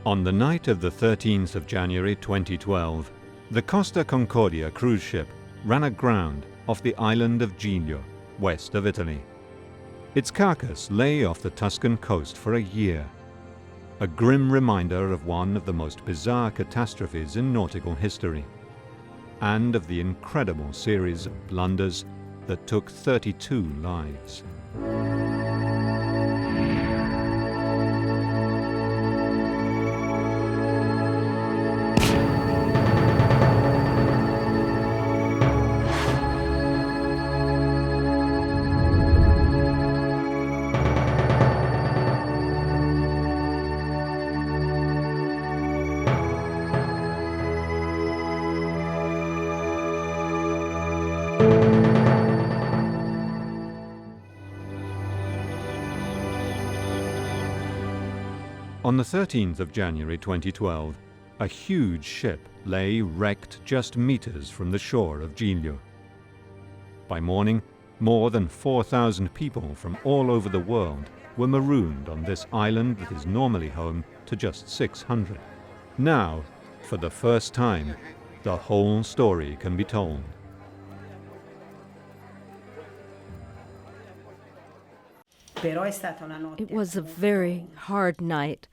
On the night of the 13th of January 2012, the Costa Concordia cruise ship ran aground off the island of Giglio, west of Italy. Its carcass lay off the Tuscan coast for a year, a grim reminder of one of the most bizarre catastrophes in nautical history, and of the incredible series of blunders that took 32 lives. On the 13th of January 2012, a huge ship lay wrecked just meters from the shore of Giglio. By morning, more than 4,000 people from all over the world were marooned on this island that is normally home to just 600. Now, for the first time, the whole story can be told. It was a very hard night,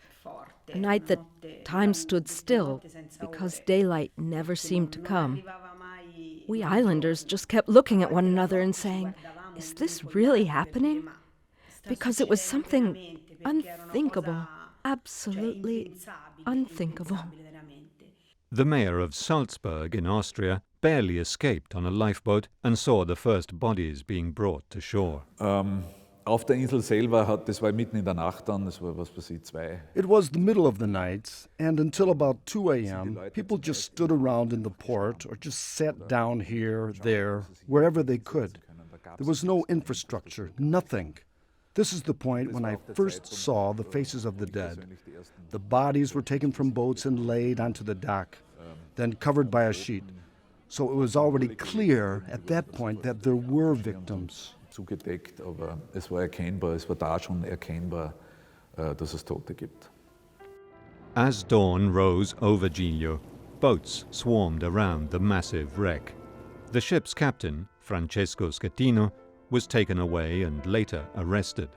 a night that time stood still because daylight never seemed to come. We islanders just kept looking at one another and saying, "Is this really happening?" Because it was something unthinkable, absolutely unthinkable. The mayor of Salzburg in Austria barely escaped on a lifeboat and saw the first bodies being brought to shore. Auf der Insel selber das war mitten in der Nacht dann, das war 2. It was the middle of the night, and until about 2 a.m., people just stood around in the port or just sat down here, there, wherever they could. There was no infrastructure, nothing. This is the point when I first saw the faces of the dead. The bodies were taken from boats and laid onto the dock, then covered by a sheet. So it was already clear at that point that there were victims. Zugedeckt, aber es war erkennbar, es war da schon erkennbar, dass es Tote gibt. As dawn rose over Giglio, boats swarmed around the massive wreck. The ship's captain, Francesco Schettino, was taken away and later arrested.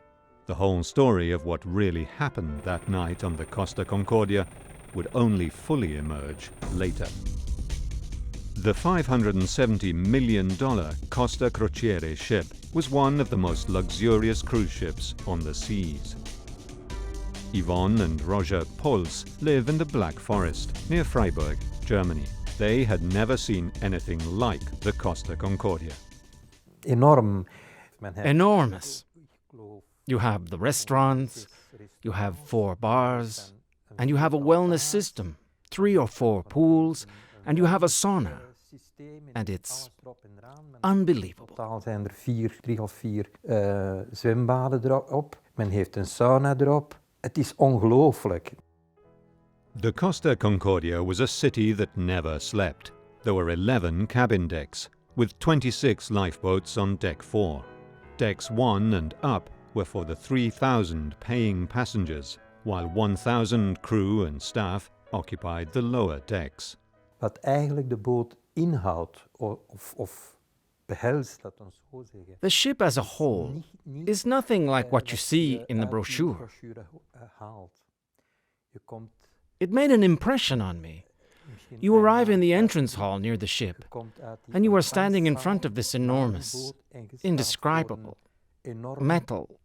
The whole story of what really happened that night on the Costa Concordia would only fully emerge later. The $570 million Costa Crociere ship was one of the most luxurious cruise ships on the seas. Yvonne and Roger Pols live in the Black Forest near Freiburg, Germany. They had never seen anything like the Costa Concordia. Enormous. You have the restaurants, you have 4 bars, and you have a wellness system, 3 or 4 pools, and you have a sauna. And it's unbelievable. Totaal zijn er 3 of 4 zwembaden erop. Men heeft een sauna erop. Het is ongelooflijk. The Costa Concordia was a city that never slept. There were 11 cabin decks, with 26 lifeboats on deck 4. Decks 1 and up were for the 3,000 paying passengers, while 1,000 crew and staff occupied the lower decks. Wat eigenlijk de boot inhoudt of behelst, laat ons zo zeggen. The ship as a whole is nothing like what you see in the brochure. It made an impression on me. You arrive in the entrance hall near the ship, and you are standing in front of this enormous, indescribable, metal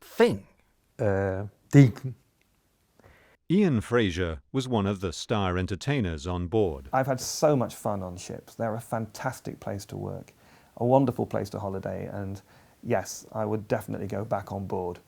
thing. Ian Fraser was one of the star entertainers on board. I've had so much fun on ships. They're a fantastic place to work, a wonderful place to holiday, and yes, I would definitely go back on board.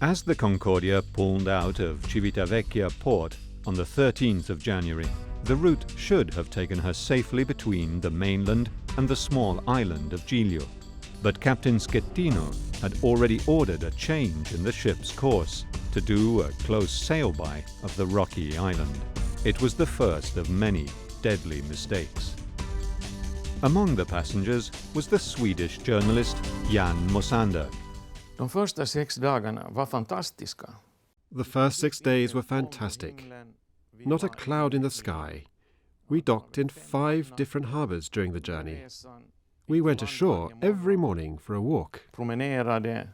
As the Concordia pulled out of Civitavecchia port on the 13th of January, the route should have taken her safely between the mainland and the small island of Giglio. But Captain Schettino had already ordered a change in the ship's course to do a close sail-by of the rocky island. It was the first of many deadly mistakes. Among the passengers was the Swedish journalist Jan Mosander. De första 6 dagarna var fantastiska. The first 6 days were fantastic. Not a cloud in the sky. We docked in 5 different harbours during the journey. We went ashore every morning for a walk. Promenerade.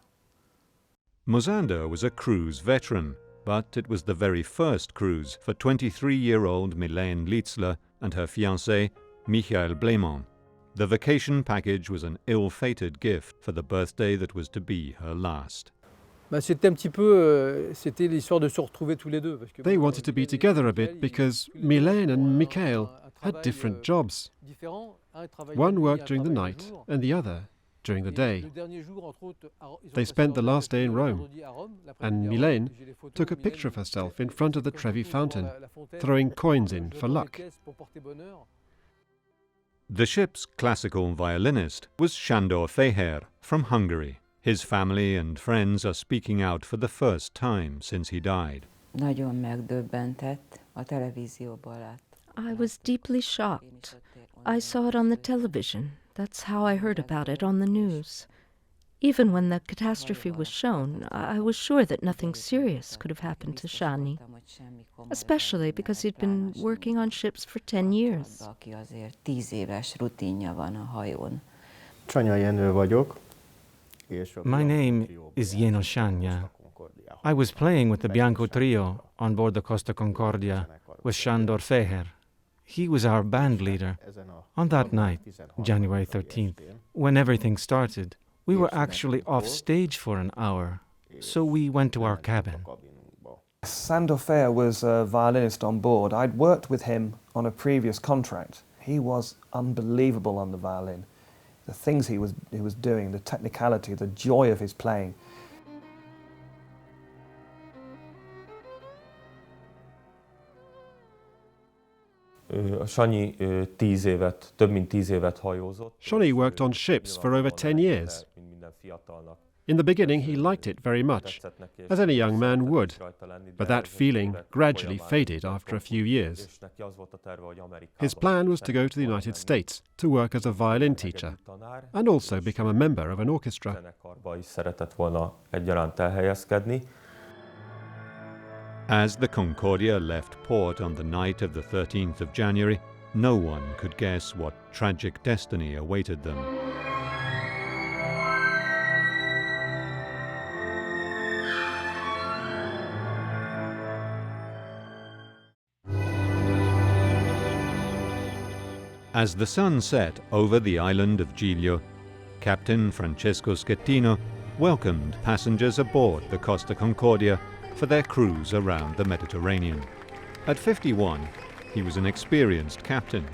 Mosander was a cruise veteran, but it was the very first cruise for 23-year-old Milène Litzler and her fiancé, Michael Blémont. The vacation package was an ill-fated gift for the birthday that was to be her last. C'était l'histoire de se retrouver tous les deux. They wanted to be together a bit because Milène and Michael had different jobs. One worked during the night and the other during the day. They spent the last day in Rome, and Milène took a picture of herself in front of the Trevi fountain, throwing coins in for luck. The ship's classical violinist was Sándor Fehér from Hungary. His family and friends are speaking out for the first time since he died. I was deeply shocked. I saw it on the television. That's how I heard about it, on the news. Even when the catastrophe was shown, I was sure that nothing serious could have happened to Shani, especially because he'd been working on ships for 10 years. My name is Jeno Shanya. I was playing with the Bianco Trio on board the Costa Concordia with Sándor Fehér. He was our band leader. On that night, January 13th, when everything started, we were actually off stage for an hour, so we went to our cabin. Sándor Fehér was a violinist on board. I'd worked with him on a previous contract. He was unbelievable on the violin. The things he was doing, the technicality, the joy of his playing. Shani worked on ships for over 10 years. In the beginning, he liked it very much, as any young man would, but that feeling gradually faded after a few years. His plan was to go to the United States to work as a violin teacher and also become a member of an orchestra. As the Concordia left port on the night of the 13th of January, no one could guess what tragic destiny awaited them. As the sun set over the island of Giglio, Captain Francesco Schettino welcomed passengers aboard the Costa Concordia for their cruise around the Mediterranean. At 51, he was an experienced captain.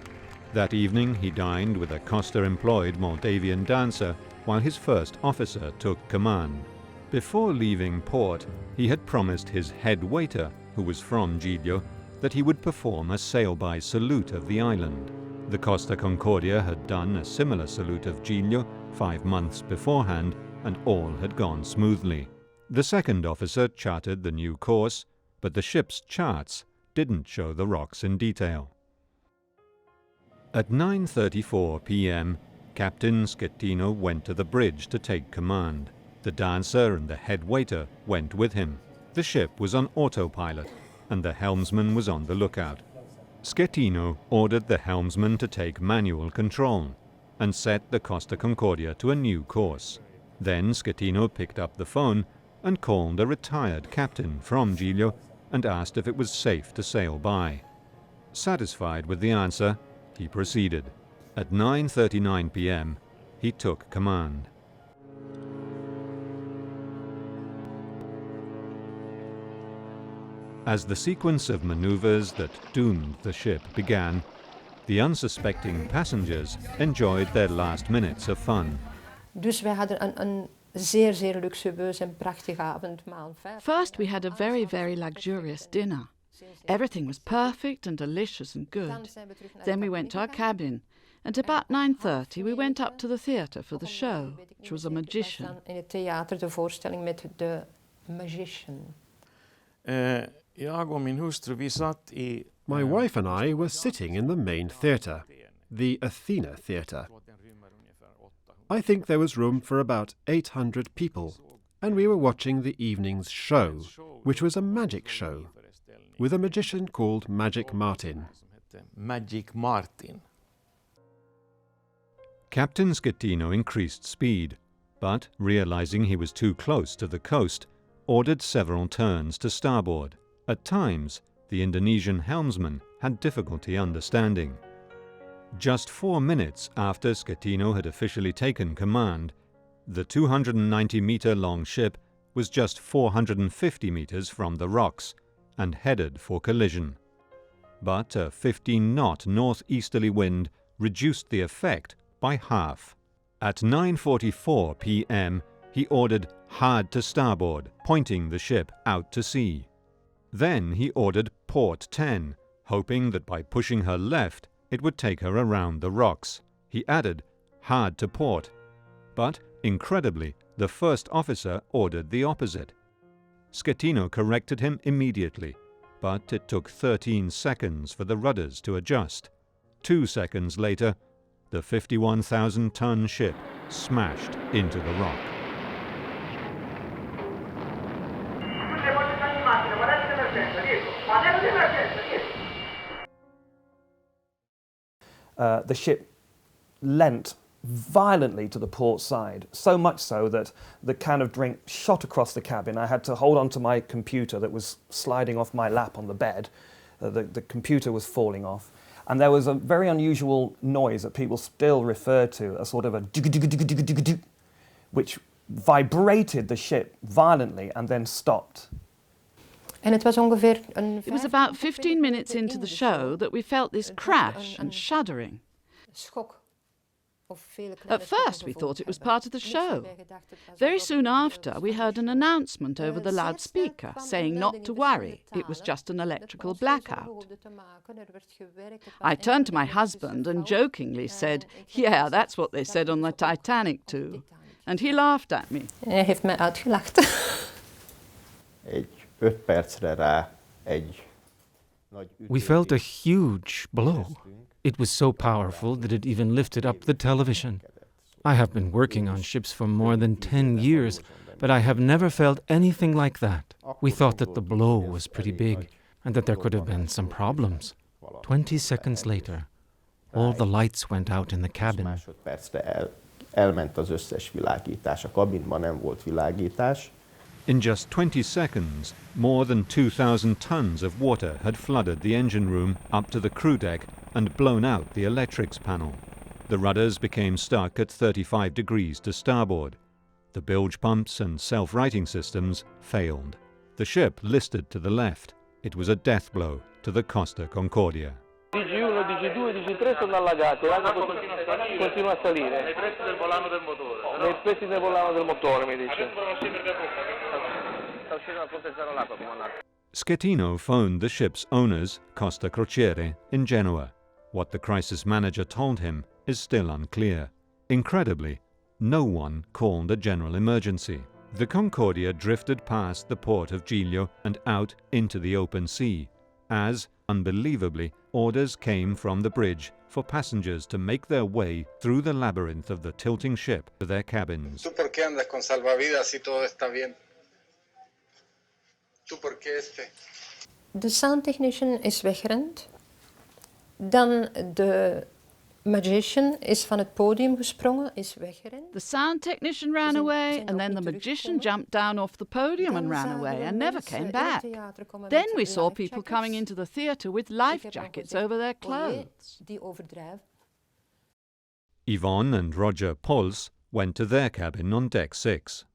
That evening he dined with a Costa-employed Moldavian dancer while his first officer took command. Before leaving port, he had promised his head waiter, who was from Giglio, that he would perform a sail-by salute of the island. The Costa Concordia had done a similar salute of Giglio 5 months beforehand, and all had gone smoothly. The second officer charted the new course, but the ship's charts didn't show the rocks in detail. At 9:34 p.m., Captain Schettino went to the bridge to take command. The dancer and the head waiter went with him. The ship was on autopilot, and the helmsman was on the lookout. Schettino ordered the helmsman to take manual control and set the Costa Concordia to a new course. Then Schettino picked up the phone and called a retired captain from Giglio and asked if it was safe to sail by. Satisfied with the answer, he proceeded. At 9:39 p.m., he took command. As the sequence of maneuvers that doomed the ship began, the unsuspecting passengers enjoyed their last minutes of fun. Dus wij hadden een zeer, zeer luxueus en prachtige avondmaal. First, we had a very, very luxurious dinner. Everything was perfect and delicious and good. Then we went to our cabin, and about 9:30 we went up to the theatre for the show, which was a magician. In het theater de voorstelling met de magician. My wife and I were sitting in the main theatre, the Athena Theatre. I think there was room for about 800 people, and we were watching the evening's show, which was a magic show, with a magician called Magic Martin. Captain Schettino increased speed, but, realizing he was too close to the coast, ordered several turns to starboard. At times, the Indonesian helmsman had difficulty understanding. Just 4 minutes after Schettino had officially taken command, the 290-meter-long ship was just 450 meters from the rocks and headed for collision. But a 15-knot northeasterly wind reduced the effect by half. At 9:44 p.m., he ordered hard to starboard, pointing the ship out to sea. Then he ordered port 10, hoping that by pushing her left, it would take her around the rocks. He added hard to port. But, incredibly, the first officer ordered the opposite. Schettino corrected him immediately, but it took 13 seconds for the rudders to adjust. 2 seconds later, the 51,000-ton ship smashed into the rock. The ship leant violently to the port side, so much so that the can of drink shot across the cabin. I had to hold on to my computer that was sliding off my lap on the bed. The computer was falling off. And there was a very unusual noise that people still refer to, a sort of a dig-dig-dig-dig-dig-dig, which vibrated the ship violently and then stopped. It was about 15 minutes into the show that we felt this crash and shuddering. At first we thought it was part of the show. Very soon after we heard an announcement over the loudspeaker saying not to worry, it was just an electrical blackout. I turned to my husband and jokingly said, "Yeah, that's what they said on the Titanic too." And he laughed at me. Hij heeft mij uitgelacht. 5 percre rá We felt a huge blow. It was so powerful that it even lifted up the television. I have been working on ships for more than 10 years, but I have never felt anything like that. We thought that the blow was pretty big and that there could have been some problems. 20 seconds later, all the lights went out in the cabin. Elment az összes világítás. A kabinban nem volt világítás. In just 20 seconds, more than 2,000 tons of water had flooded the engine room up to the crew deck and blown out the electrics panel. The rudders became stuck at 35 degrees to starboard. The bilge pumps and self-righting systems failed. The ship listed to the left. It was a death blow to the Costa Concordia. DG1, DG2, DG3 sono allagati, l'acqua continua a salire. Nei pressi del volano del motore. Nei pressi del volano del motore, mi dice. Sta uscendo dal ponte zero l'acqua, comandante. Schettino phoned the ship's owners, Costa Crociere, in Genoa. What the crisis manager told him is still unclear. Incredibly, no one called a general emergency. The Concordia drifted past the port of Giglio and out into the open sea, as, unbelievably, orders came from the bridge for passengers to make their way through the labyrinth of the tilting ship to their cabins. ¿Tú por qué andas con salvavidas si todo está bien? ¿Tú por qué este? De sound technician is weggerend. Dan de magician is van het podium gesprongen, is weggerend. The sound technician ran away, and then the magician jumped down off the podium and ran away and never came back. Then we saw people coming into the theatre with life jackets over their clothes. Yvonne and Roger Pols went to their cabin on deck 6.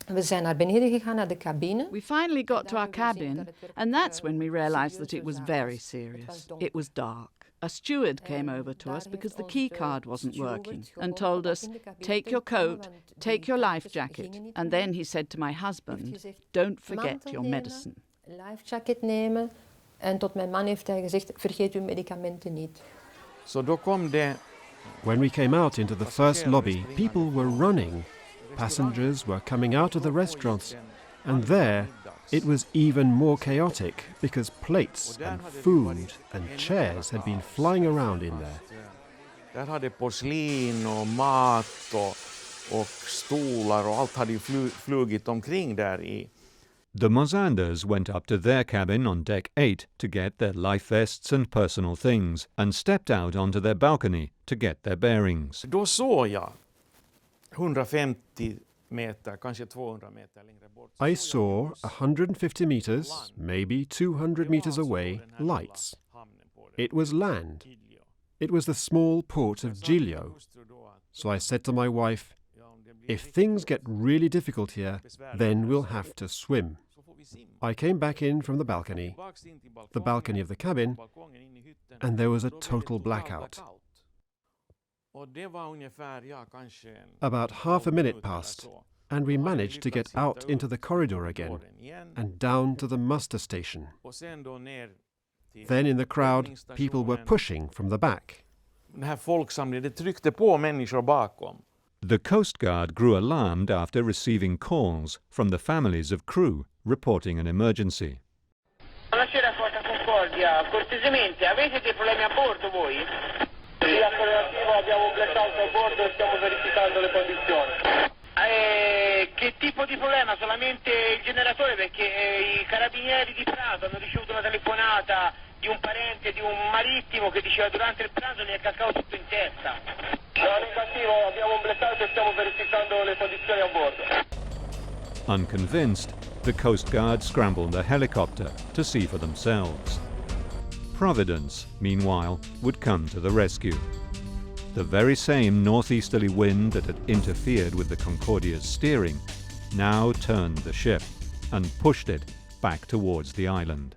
We zijn naar beneden gegaan naar de cabine. We finally got to our cabin, and that's when we realized that it was very serious. It was dark. A steward came over to us because the key card wasn't working and told us, "Take your coat, take your life jacket." And then he said to my husband, "Don't forget your medicine." Life jacket nemen. En tot mijn man heeft hij gezegd, vergeet uw medicamenten niet. When we came out into the first lobby, people were running. Passengers were coming out of the restaurants. And there, it was even more chaotic because plates and food and chairs had been flying around in there. Där hade porslin och mat och stolar och allt hade flugit omkring där i. The Mozanders went up to their cabin on deck 8 to get their life vests and personal things and stepped out onto their balcony to get their bearings. Då såg jag 150 meter, kanske 200 meter längre bort. I saw 150 meters, maybe 200 meters away, lights. It was land. It was the small port of Giglio. So I said to my wife, if things get really difficult here, then we'll have to swim. I came back in from the balcony of the cabin, and there was a total blackout. About half a minute passed, and we managed to get out into the corridor again and down to the muster station. Then in the crowd, people were pushing from the back. Den här folksamlingen, det tryckte på människor bakom. The Coast Guard grew alarmed after receiving calls from the families of crew reporting an emergency. Buonasera Costa Concordia, cortesemente avete dei problemi a bordo voi? Sì, affermativo, abbiamo un blackout a bordo e stiamo verificando le condizioni. Che tipo di problema? Solamente il generatore, perché i carabinieri di Prato hanno ricevuto una telefonata di un parente di un marittimo che diceva durante il pranzo mi è cascato tutto in testa. No, negativo, abbiamo un blackout e stiamo verificando le condizioni a bordo. Unconvinced, the Coast Guard scrambled a helicopter to see for themselves. Providence, meanwhile, would come to the rescue. The very same northeasterly wind that had interfered with the Concordia's steering now turned the ship and pushed it back towards the island.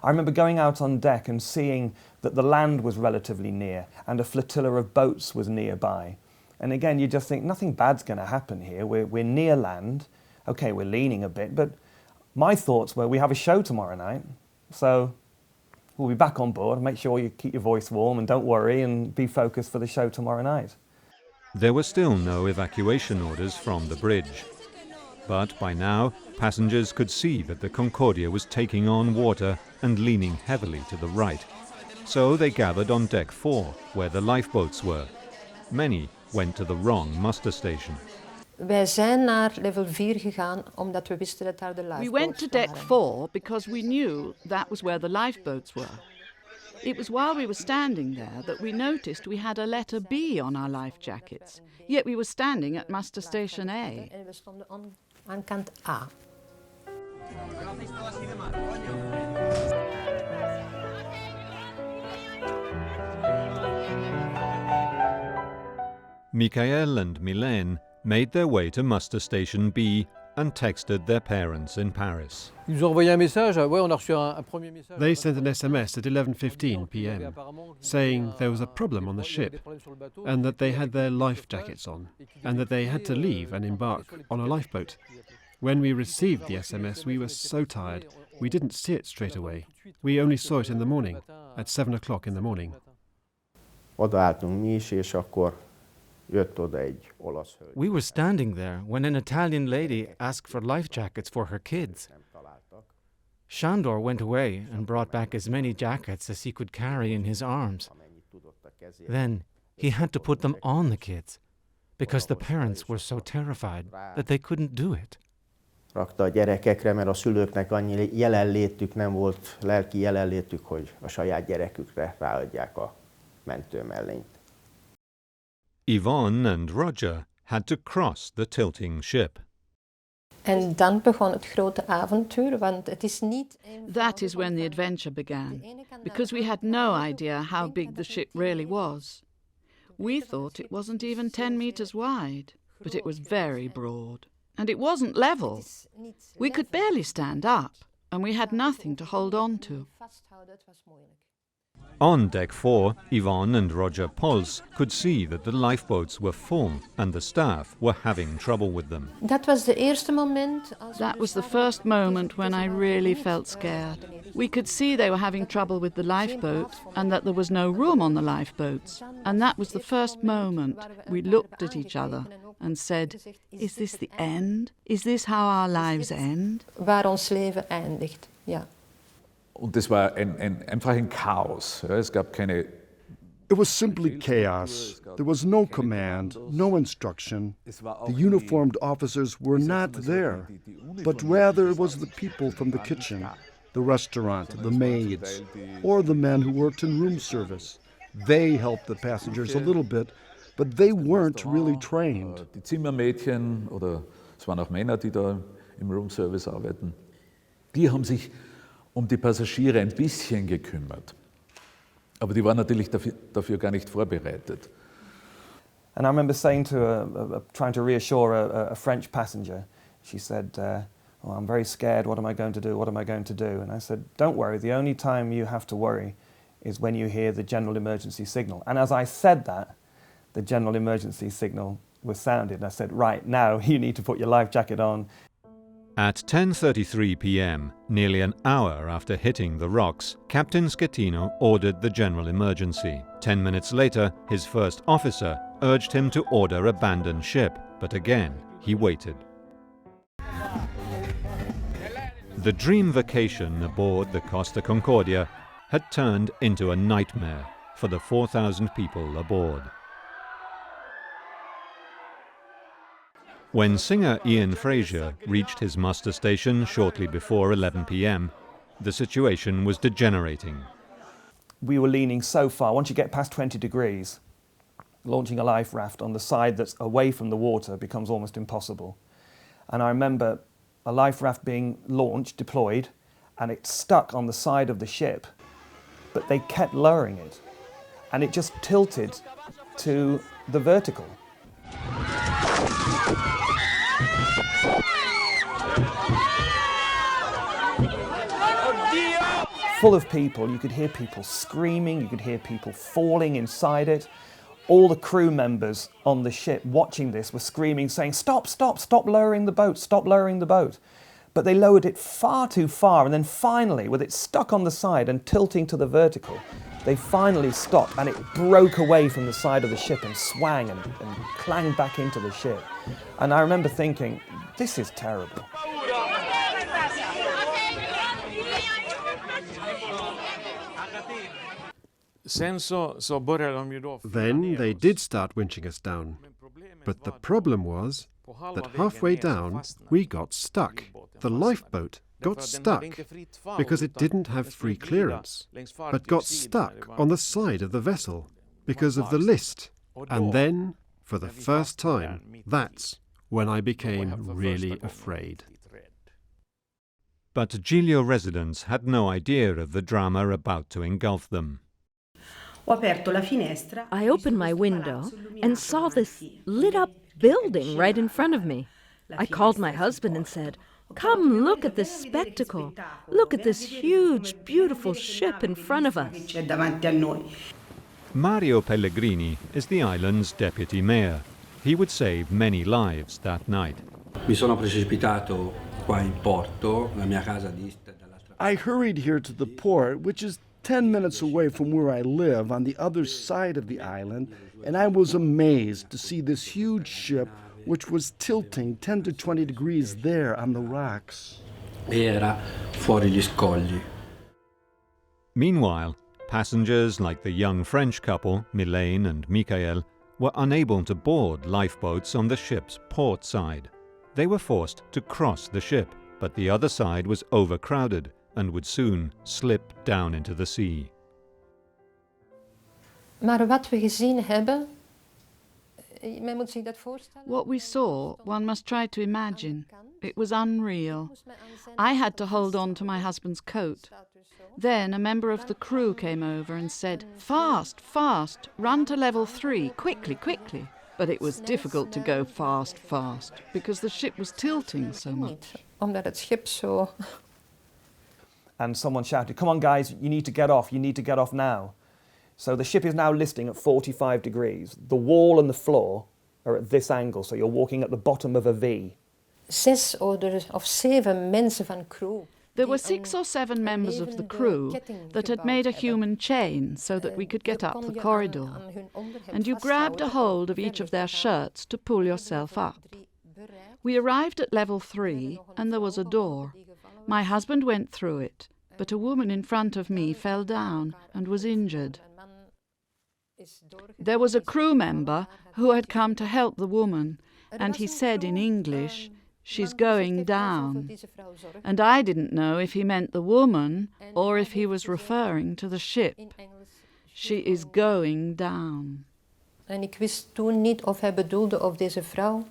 I remember going out on deck and seeing that the land was relatively near and a flotilla of boats was nearby. And again, you just think nothing bad's going to happen here. We're near land. Okay, we're leaning a bit, but my thoughts were we have a show tomorrow night, so we'll be back on board. Make sure you keep your voice warm and don't worry and be focused for the show tomorrow night. There were still no evacuation orders from the bridge. But by now, passengers could see that the Concordia was taking on water and leaning heavily to the right. So they gathered on deck 4, where the lifeboats were. Many went to the wrong muster station. Wij zijn naar level 4 gegaan omdat we wisten dat daar de lifeboats We went to deck 4 because we knew that was where the lifeboats were. It was while we were standing there that we noticed we had a letter B on our life jackets, yet we were standing at muster station A. En we stonden aan kant A. Michael and Mylène made their way to muster station B and texted their parents in Paris. They sent an SMS at 11:15 p.m. saying there was a problem on the ship and that they had their life jackets on and that they had to leave and embark on a lifeboat. When we received the SMS, we were so tired, we didn't see it straight away. We only saw it in the morning, at 7 o'clock in the morning. Odaálltunk mi is, és akkor jött oda egy olasz hölgy. We were standing there when an Italian lady asked for life jackets for her kids. Sándor went away and brought back as many jackets as he could carry in his arms. Then he had to put them on the kids because the parents were so terrified that they couldn't do it. Rakta a gyerekekre, mert a szülőknek annyi jelenlétük nem volt, lelki jelenlétük, hogy a saját gyerekükre ráadják a mentőmellényt. Yvonne and Roger had to cross the tilting ship. En dan begon het grote avontuur, want het is niet... That is when the adventure began, because we had no idea how big the ship really was. We thought it wasn't even 10 meters wide, but it was very broad. And it wasn't level. We could barely stand up, and we had nothing to hold on to. On deck 4, Yvonne and Roger Pols could see that the lifeboats were full and the staff were having trouble with them. That was the first moment when I really felt scared. We could see they were having trouble with the lifeboat and that there was no room on the lifeboats. And that was the first moment we looked at each other and said, "Is this the end? Is this how our lives end?" Waar ons leven eindigt, ja. Und das war einfach ein Chaos. Ja, es gab keine. It was simply chaos. There was no command, no instruction. The uniformed officers were not there, but rather it was the people from the kitchen, the restaurant, the maids, or the men who worked in room service. They helped the passengers a little bit, but they weren't really trained. Die Zimmermädchen oder es waren auch Männer, die da im Room Service arbeiten, die haben sich die Passagiere ein bisschen gekümmert. Aber die waren natürlich dafür gar nicht vorbereitet. And I remember saying to trying to reassure a French passenger, she said, "Oh, I'm very scared, what am I going to do, what am I going to do?" And I said, "Don't worry, the only time you have to worry is when you hear the general emergency signal." And as I said that, the general emergency signal was sounded. I said, "Right, now you need to put your life jacket on." At 10:33 p.m., nearly an hour after hitting the rocks, Captain Schettino ordered the general emergency. 10 minutes later, his first officer urged him to order abandon ship, but again, he waited. The dream vacation aboard the Costa Concordia had turned into a nightmare for the 4,000 people aboard. When singer Ian Fraser reached his muster station shortly before 11 p.m., the situation was degenerating. We were leaning so far. Once you get past 20 degrees, launching a life raft on the side that's away from the water becomes almost impossible. And I remember a life raft being launched, deployed, and it stuck on the side of the ship, but they kept lowering it, and it just tilted to the vertical. Full of people, you could hear people screaming, you could hear people falling inside it. All the crew members on the ship watching this were screaming, saying, "Stop, stop, stop lowering the boat, stop lowering the boat." But they lowered it far too far, and then finally, with it stuck on the side and tilting to the vertical, they finally stopped, and it broke away from the side of the ship and swang and clanged back into the ship. And I remember thinking, this is terrible. Then they did start winching us down. But the problem was that halfway down we got stuck. The lifeboat got stuck because it didn't have free clearance, but got stuck on the side of the vessel because of the list. And then, for the first time, that's when I became really afraid. But Giglio residents had no idea of the drama about to engulf them. I opened my window and saw this lit-up building right in front of me. I called my husband and said, "Come look at this spectacle. Look at this huge, beautiful ship in front of us." Mario Pellegrini is the island's deputy mayor. He would save many lives that night. Mi sono precipitato qua in porto, la mia casa dista dall'altra. I hurried here to the port, which is 10 minutes away from where I live on the other side of the island, and I was amazed to see this huge ship which was tilting 10 to 20 degrees there on the rocks. Era fuori gli scogli. Meanwhile, passengers like the young French couple, Mylène and Michael, were unable to board lifeboats on the ship's port side. They were forced to cross the ship, but the other side was overcrowded and would soon slip down into the sea. Maar wat we gezien hebben, men moet zich dat voorstellen. What we saw, one must try to imagine. It was unreal. I had to hold on to my husband's coat. Then a member of the crew came over and said, "Fast, fast, run to level 3, quickly, quickly." But it was difficult to go fast, fast, because the ship was tilting so much. Omdat het schip zo... And someone shouted, "Come on guys, you need to get off, you need to get off now." So the ship is now listing at 45 degrees. The wall and the floor are at this angle, so you're walking at the bottom of a V. 6 of 7 mensen van crew. There were 6 or 7 members of the crew that had made a human chain so that we could get up the corridor, and you grabbed a hold of each of their shirts to pull yourself up. We arrived at level 3 and there was a door. My husband went through it, but a woman in front of me fell down and was injured. There was a crew member who had come to help the woman, and he said in English, "She's going down." And I didn't know if he meant the woman or if he was referring to the ship. She is going down. En ik wist toen niet of hij bedoelde of deze vrouw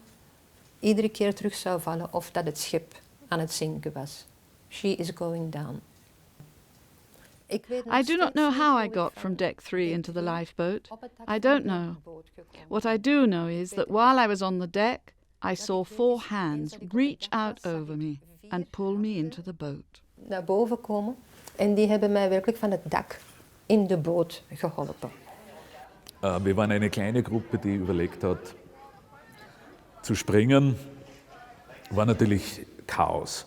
iedere keer terug zou vallen of dat het schip aan het zinken was. She is going down. I do not know how I got from deck 3 into the lifeboat. I don't know. What I do know is that while I was on the deck, I saw 4 hands reach out over me and pull me into the boat. Naar boven komen en die hebben mij werkelijk van het dak in de boot geholpen. Wir waren eine kleine Gruppe, die überlegt hat, zu springen. War natürlich Chaos.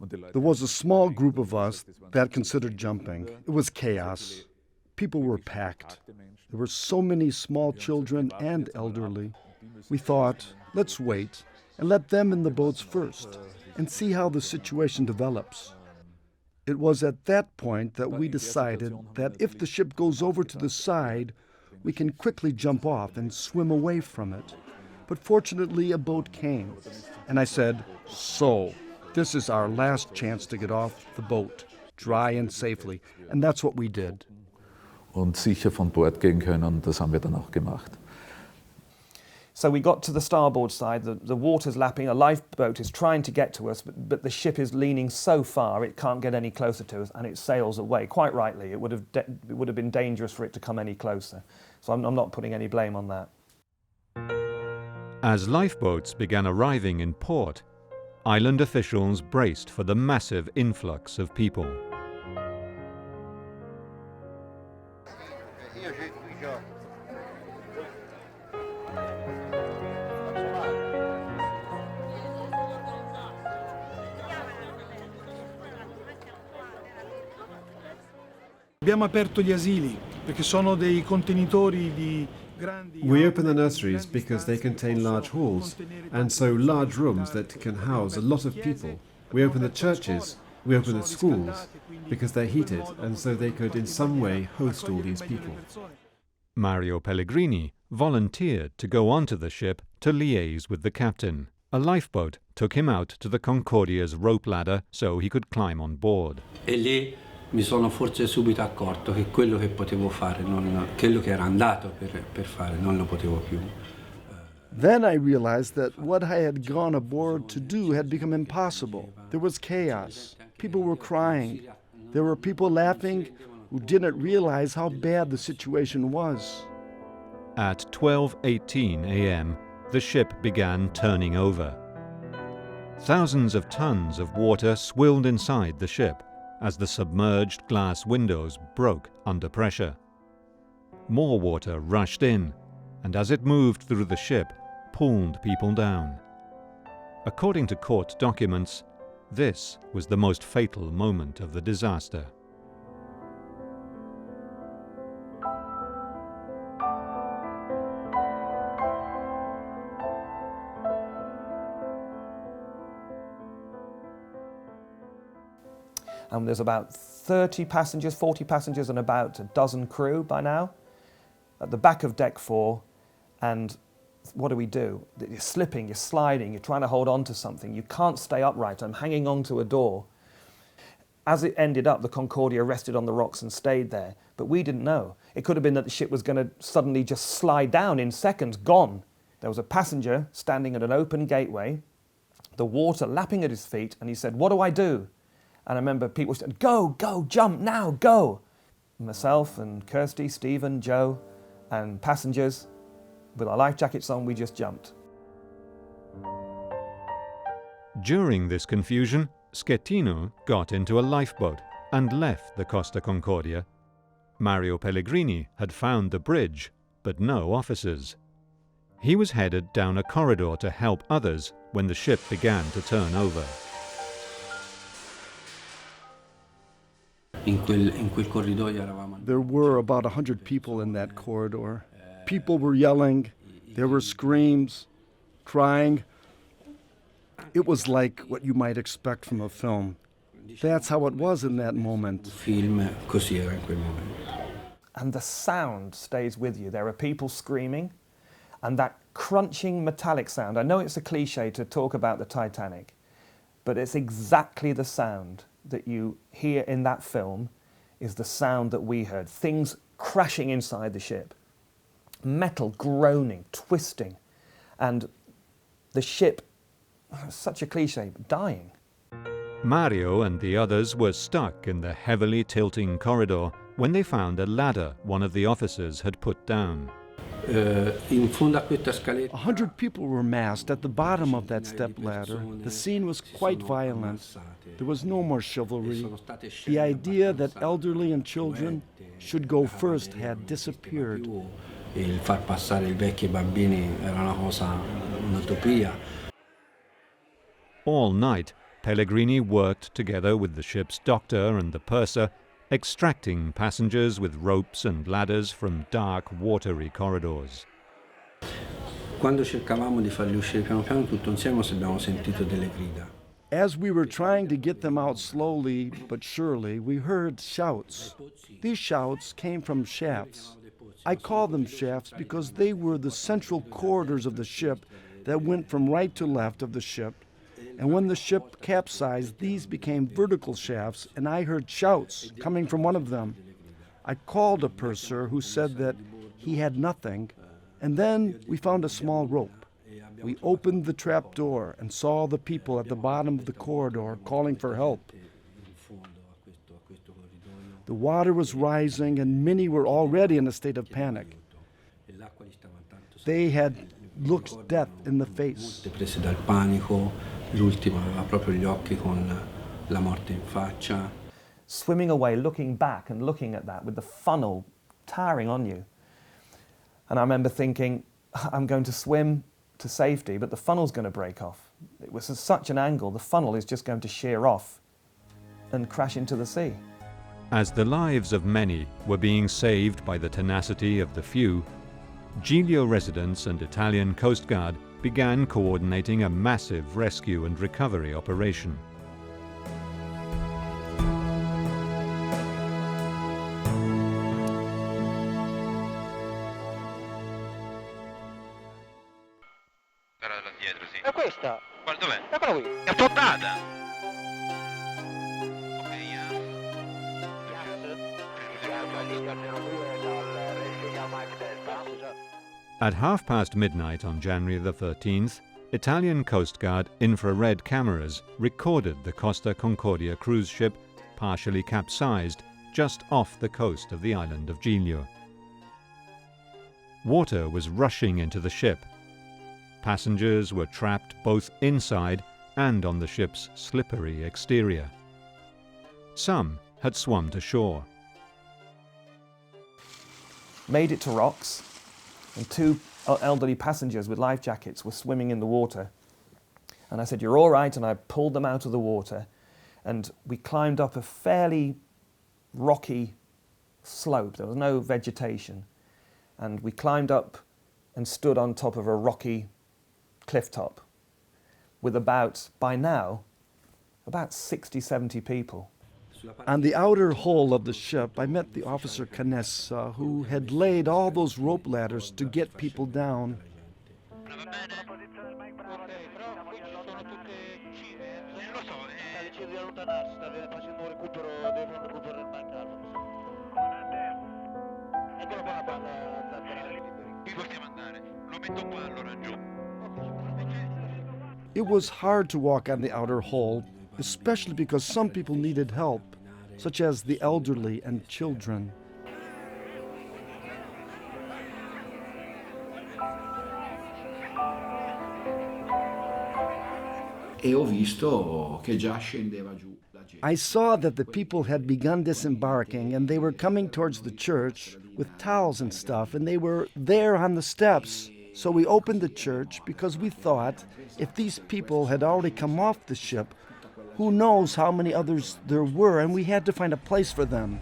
There was a small group of us that considered jumping. It was chaos. People were packed. There were so many small children and elderly. We thought, let's wait and let them in the boats first and see how the situation develops. It was at that point that we decided that if the ship goes over to the side, we can quickly jump off and swim away from it. But fortunately, a boat came, and I said, "So, this is our last chance to get off the boat, dry and safely." And that's what we did. Und sicher von Bord gehen können, das haben wir dann auch gemacht. So we got to the starboard side, the water's lapping, a lifeboat is trying to get to us, but the ship is leaning so far it can't get any closer to us, and it sails away. Quite rightly, it would have been dangerous for it to come any closer. So I'm not putting any blame on that. As lifeboats began arriving in port, island officials braced for the massive influx of people. Abbiamo aperto gli asili perché sono dei contenitori di grandi. We open the nurseries because they contain large halls, and so large rooms that can house a lot of people. We open the churches, we open the schools, because they're heated, and so they could in some way host all these people. Mario Pellegrini volunteered to go onto the ship to liaise with the captain. A lifeboat took him out to the Concordia's rope ladder so he could climb on board. E lì mi sono forse subito accorto che quello che potevo fare, quello che era andato per fare, non lo potevo più. Then I realized that what I had gone aboard to do had become impossible. There was chaos. People were crying. There were people laughing who didn't realize how bad the situation was. At 12:18 a.m., the ship began turning over. Thousands of tons of water swilled inside the ship as the submerged glass windows broke under pressure. More water rushed in, and as it moved through the ship, pulled people down. According to court documents, this was the most fatal moment of the disaster. And there's about 30 passengers, 40 passengers, and about a dozen crew by now at the back of deck 4. And what do? You're slipping, you're sliding, you're trying to hold on to something. You can't stay upright. I'm hanging on to a door. As it ended up, the Concordia rested on the rocks and stayed there. But we didn't know. It could have been that the ship was going to suddenly just slide down in seconds, gone. There was a passenger standing at an open gateway, the water lapping at his feet, and he said, "What do I do?" And I remember people said, "Go, go, jump now, go." Myself and Kirsty, Stephen, Joe, and passengers, with our life jackets on, we just jumped. During this confusion, Schettino got into a lifeboat and left the Costa Concordia. Mario Pellegrini had found the bridge, but no officers. He was headed down a corridor to help others when the ship began to turn over. In quel corridoio eravamo. There were about 100 people in that corridor. People were yelling. There were screams, crying. It was like what you might expect from a film. That's how it was in that moment. Film così era in quel momento. And the sound stays with you. There are people screaming, and that crunching metallic sound. I know it's a cliche to talk about the Titanic, but it's exactly the sound that you hear in that film is the sound that we heard. Things crashing inside the ship, metal groaning, twisting, and the ship, such a cliche, dying. Mario and the others were stuck in the heavily tilting corridor when they found a ladder one of the officers had put down. 100 people were massed at the bottom of that step ladder. The scene was quite violent. There was no more chivalry. The idea that elderly and children should go first had disappeared. Il far passare i vecchi e i bambini era una cosa, un'utopia. All night, Pellegrini worked together with the ship's doctor and the purser, extracting passengers with ropes and ladders from dark, watery corridors. Quando cercavamo di farli uscire piano piano tutto insieme, abbiamo sentito delle grida. As we were trying to get them out slowly but surely, we heard shouts. These shouts came from shafts. I call them shafts because they were the central corridors of the ship that went from right to left of the ship. And when the ship capsized, these became vertical shafts, and I heard shouts coming from one of them. I called a purser who said that he had nothing, and then we found a small rope. We opened the trap door and saw the people at the bottom of the corridor calling for help. The water was rising, and many were already in a state of panic. They had looked death in the face. Prese dal panico, l'ultimo aveva proprio gli occhi con la morte in faccia. Swimming away, looking back and looking at that with the funnel towering on you. And I remember thinking, I'm going to swim to safety, but the funnel's going to break off. It was at such an angle, the funnel is just going to shear off and crash into the sea. As the lives of many were being saved by the tenacity of the few, Giglio residents and Italian Coast Guard began coordinating a massive rescue and recovery operation. È questa? Qual dov'è? Eccola qui. È affondata! At midnight on January the 13th, Italian Coast Guard infrared cameras recorded the Costa Concordia cruise ship partially capsized just off the coast of the island of Giglio. Water was rushing into the ship. Passengers were trapped both inside and on the ship's slippery exterior. Some had swum to shore. Made it to rocks, and two elderly passengers with life jackets were swimming in the water. And I said, "You're all right," and I pulled them out of the water, and we climbed up a fairly rocky slope. There was no vegetation. And we climbed up and stood on top of a rocky cliff top with by now, about 60, 70 people. On the outer hull of the ship, I met the officer Canessa, who had laid all those rope ladders to get people down. It was hard to walk on the outer hull, especially because some people needed help, such as the elderly and children. I saw that the people had begun disembarking, and they were coming towards the church with towels and stuff, and they were there on the steps. So we opened the church because we thought if these people had already come off the ship, Who knows how many others there were, and we had to find a place for them.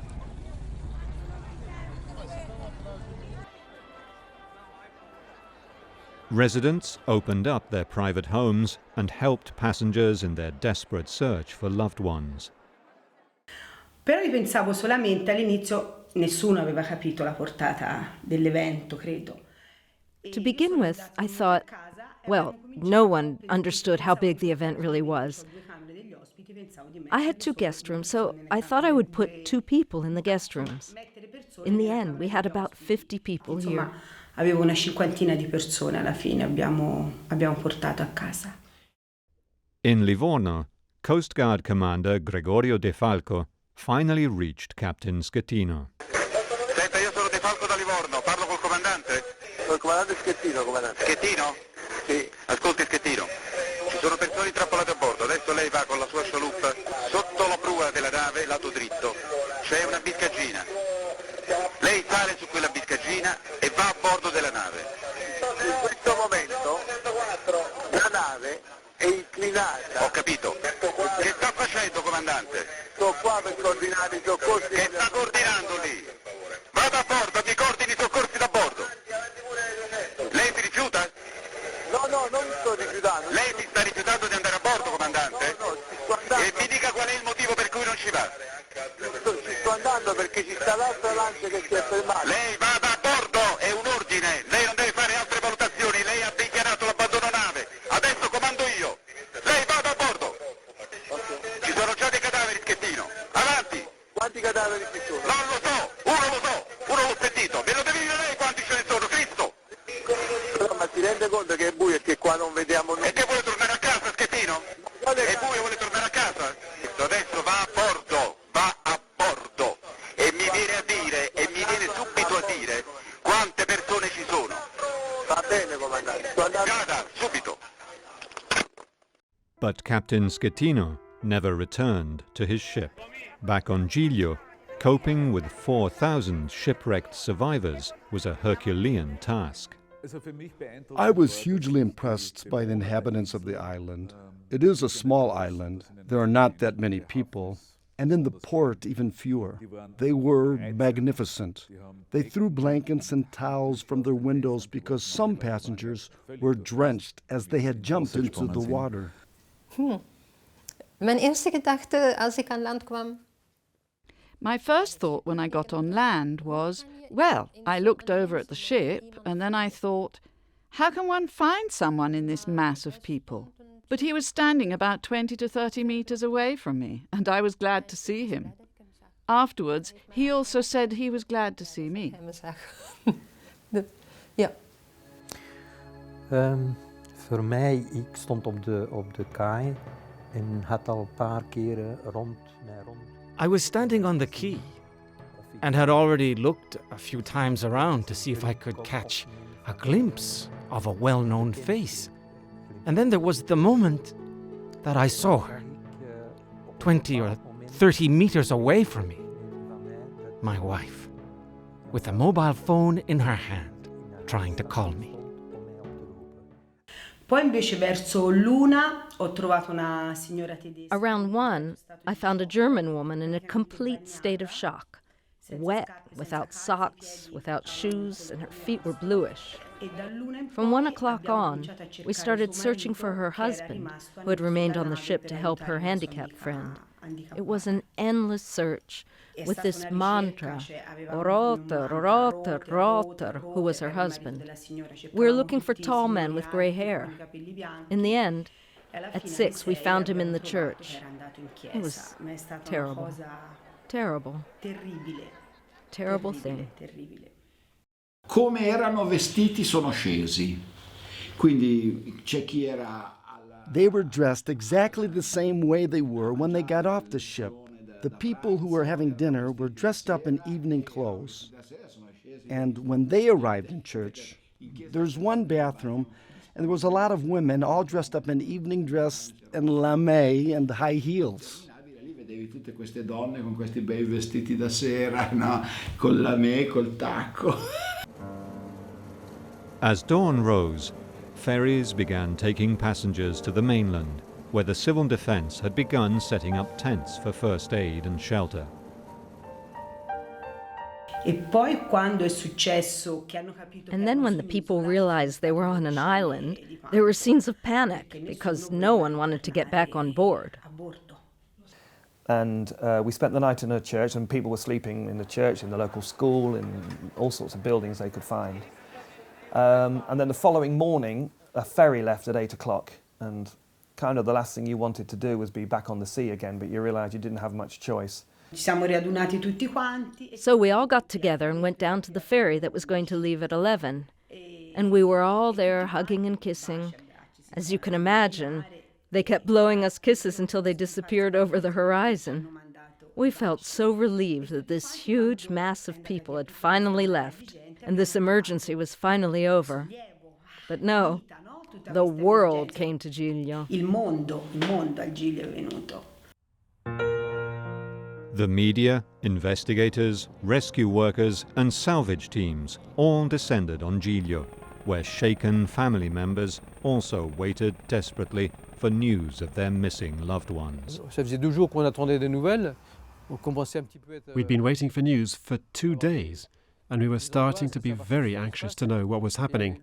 Residents opened up their private homes and helped passengers in their desperate search for loved ones. Però io pensavo solamente all'inizio, nessuno aveva capito la portata dell'evento, credo. To begin with, I thought, well, no one understood how big the event really was. I had 2 guest rooms, so I thought I would put 2 people in the guest rooms. In the end, we had about 50 people here. Avevo una cinquantina di persone alla fine, abbiamo portato a casa. In Livorno, Coast Guard Commander Gregorio De Falco finally reached Captain Schettino. Senta, io sono De Falco da Livorno, parlo col comandante? Col comandante Schettino, comandante. Schettino? Sì. Ascolti Schettino, ci sono persone intrappolate a bordo, adesso lei va con la sua scialuppa sotto la prua della nave, lato dritto, c'è una biscaggina. Lei sale su quella biscaggina e va a bordo della nave. In questo momento la nave è inclinata. Ho capito. Che sta facendo, comandante? Sto qua per coordinare i soccorsi. Che sta coordinando lì? Vada a bordo, mi coordini i soccorsi da bordo. Lei si rifiuta? No, non mi sto rifiutando. Lei si sta rifiutando di andare a bordo, comandante? No, ci sto andando. E mi dica qual è il motivo per cui non ci va. Ci sto andando perché ci sta l'altra lancia che si è fermata. Lei vada a bordo, è un ordine. Lei non deve fare altre valutazioni. Lei ha dichiarato l'abbandono nave. Adesso comando io. Lei vada a bordo. Ci sono già dei cadaveri, Schettino. Avanti. Quanti cadaveri ci sono? Non lo so. Uno l'ho sentito. Me lo devi dire lei quanti ce ne sono, Cristo. Però, ma si rende conto che è buio e che qua non vediamo nulla? E che vuole tornare a casa, Schettino? È buio, vuole tornare a casa? Adesso va a bordo. E mi viene subito a dire quante persone ci sono. Va bene, comandante. Vada, subito. But Captain Schettino never returned to his ship. Back on Giglio, coping with 4,000 shipwrecked survivors was a Herculean task. I was hugely impressed by the inhabitants of the island. It is a small island. There are not that many people. And in the port, even fewer. They were magnificent. They threw blankets and towels from their windows because some passengers were drenched as they had jumped into the water. Mijn eerste gedachte als ik aan land kwam. My first thought when I got on land was, well, I looked over at the ship and then I thought, how can one find someone in this mass of people? But he was standing about 20 to 30 meters away from me, and I was glad to see him. Afterwards, he also said he was glad to see me. Ja. Voor mij, ik stond op de kaai en had al een paar keren rond. I was standing on the quay and had already looked a few times around to see if I could catch a glimpse of a well-known face. And then there was the moment that I saw her, 20 or 30 meters away from me. My wife, with a mobile phone in her hand, trying to call me. Poi invece verso l'una ho trovato una signora tedesca. Around 1, I found a German woman in a complete state of shock. Wet, without socks, without shoes, and her feet were bluish. From 1 o'clock on, we started searching for her husband, who had remained on the ship to help her handicapped friend. It was an endless search, with this mantra, Roter, Roter, Roter, who was her husband. We were looking for tall men with gray hair. In the end, at 6, we found him in the church. It was terrible. Terrible. Terrible thing. Come erano vestiti sono scesi. Quindi c'è chi era. They were dressed exactly the same way they were when they got off the ship. The people who were having dinner were dressed up in evening clothes. And when they arrived in church, there's one bathroom, and there was a lot of women all dressed up in evening dress and lame and high heels. Vedevi tutte queste donne con questi bei vestiti da sera, no? Con lamè, col tacco. As dawn rose, ferries began taking passengers to the mainland, where the civil defense had begun setting up tents for first aid and shelter. And then when the people realized they were on an island, there were scenes of panic because no one wanted to get back on board. And we spent the night in a church, and people were sleeping in the church, in the local school, in all sorts of buildings they could find. And then the following morning, a ferry left at 8 o'clock, and kind of the last thing you wanted to do was be back on the sea again, but you realized you didn't have much choice. So we all got together and went down to the ferry that was going to leave at 11. And we were all there hugging and kissing. As you can imagine, they kept blowing us kisses until they disappeared over the horizon. We felt so relieved that this huge mass of people had finally left, and this emergency was finally over. But no, the world came to Giglio. Il mondo al Giglio è venuto. The media, investigators, rescue workers and salvage teams all descended on Giglio, where shaken family members also waited desperately for news of their missing loved ones. We'd been waiting for news for 2 days, and we were starting to be very anxious to know what was happening.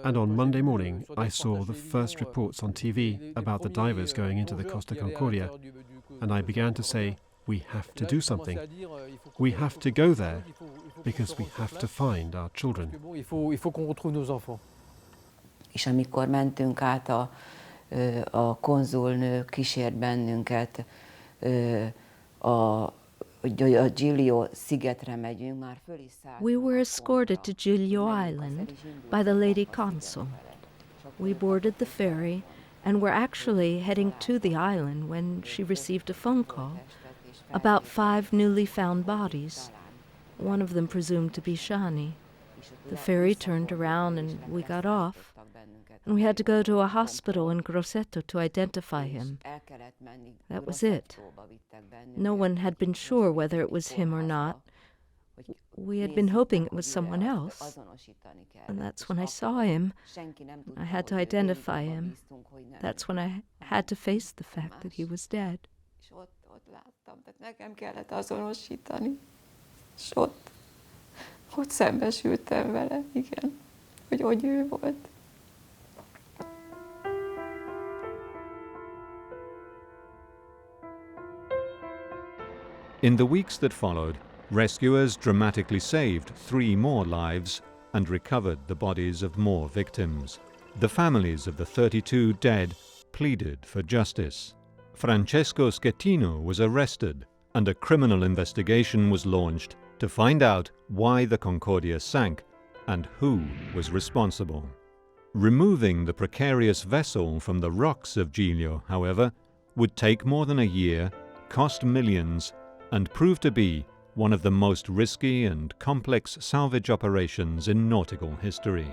And on Monday morning, I saw the first reports on TV about the divers going into the Costa Concordia, and I began to say, we have to do something. We have to go there because we have to find our children. És amikor mentünk át, a konzulnő kísért bennünket, a Giglio szigetre megyünk, már föl is szállt. We were escorted to Giglio Island by the lady consul. We boarded the ferry and were actually heading to the island when she received a phone call about 5 newly found bodies, one of them presumed to be Shani. The ferry turned around and we got off, and we had to go to a hospital in Grosseto to identify him. That was it. No one had been sure whether it was him or not. We had been hoping it was someone else, and that's when I saw him. I had to identify him. That's when I had to face the fact that he was dead. Nekem kellett azonosítani, és ott szembesültem vele, igen, hogy ő volt. In the weeks that followed, rescuers dramatically saved 3 more lives and recovered the bodies of more victims. The families of the 32 dead pleaded for justice. Francesco Schettino was arrested and a criminal investigation was launched to find out why the Concordia sank and who was responsible. Removing the precarious vessel from the rocks of Giglio, however, would take more than a year, cost millions, and prove to be one of the most risky and complex salvage operations in nautical history.